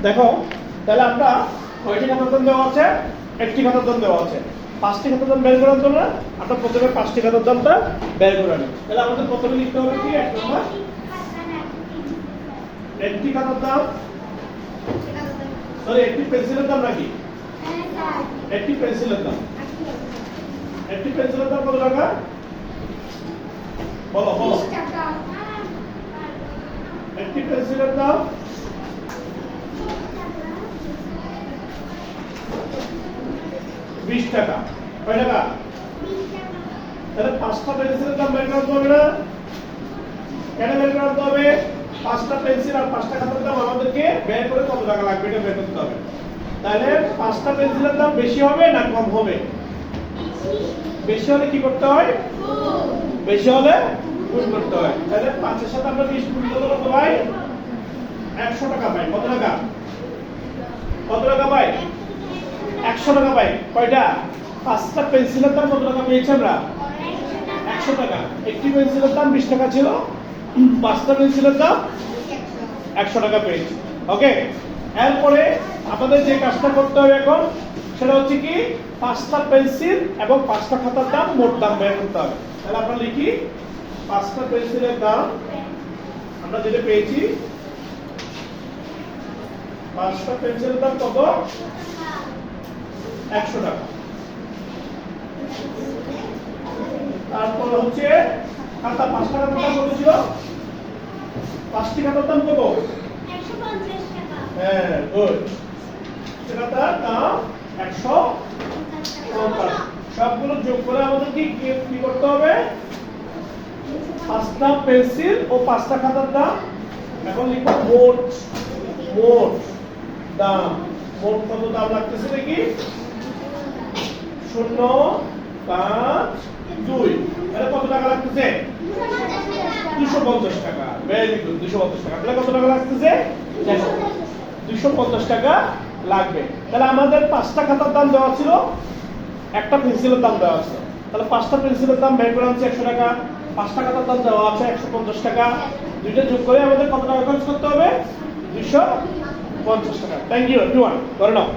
দেখো তাহলে আমরা কয়টি খাতার দাম দেওয়া আছে? একটি খাতার দাম দেওয়া আছে। 5টি খাতার দাম বের করার জন্য আমরা প্রথমে 5টি খাতার দামটা বের করে নিই। তাহলে আমাদের প্রথমে লিখতে হবে কি? এক নম্বর একটি খাতার দাম, সরি একটি পেন্সিলের দাম নাকি? একটি পেন্সিলের দাম, একটি পেন্সিলের দাম কত টাকা? বলো বলো। একটি পেন্সিলের দাম 20 টাকা। কয় টাকা? তাহলে 5টা পেন্সিলের দাম বের করতে হবে না? কেন বের করতে হবে? 5টা পেন্সিল আর 5টা খাতার দাম আমাদেরকে বের করে কত টাকা লাগবে এটা বের করতে হবে। তাহলে 5টা পেন্সিলের দাম বেশি হবে না কম হবে? বেশি হলে কি করতে হয়? বেশি হলে গুণ করতে হয়। তাহলে 5 এর সাথে আমরা 20 গুণ করলে কত পাই? 100 টাকা পাই। কত টাকা? কত টাকা পাই? 100 টাকা পাই। কয়টা? 5টা পেন্সিলের দাম কত টাকা পেয়েছি আমরা? 100 টাকা। একটি পেন্সিলের দাম 20 টাকা ছিল, 5টা পেন্সিলের দাম 100 টাকা পেয়েছি। ওকে, এরপরে আমাদের যে কাজটা করতে হবে এখন সেটা হচ্ছে কি 5টা পেন্সিল এবং 5টা খাতার দাম মোট দাম বের করতে হবে। তাহলে আমরা লিখি 5টা পেন্সিলের দাম আমরা যেটা পেয়েছি, 5টা পেন্সিলের দাম কত? 100 টাকা। তারপর হচ্ছে খাতা 5টা খাতার দাম কত ছিল? 5টি খাতার দাম কত? 150 টাকা। হ্যাঁ, গুড। খাতার দাম 150। সবগুলো যোগ করে আমাদের কি করতে হবে? 5টা পেন্সিল ও 5টা খাতার দাম। এখন লিখব মোট, মোট দাম। মোট কত দাম লাগতেছে দেখি? 0.52। তাহলে কত টাকা লাগতেছে? 250 টাকা। ভেরি গুড, 250 টাকা। তাহলে কত টাকা লাগতেছে? 250 টাকা লাগবে। তাহলে আমাদের 5টা খাতার দাম দেওয়া ছিল, একটা পেন্সিলের দাম দেওয়া ছিল। তাহলে 5টা পেন্সিলের দাম বের করে আনছি 100 টাকা, 5টা খাতার দাম দেওয়া আছে 150 টাকা। দুইটা যোগ করে আমাদের কত টাকা খরচ করতে হবে? 250 টাকা। Thank you everyone. করে নাও।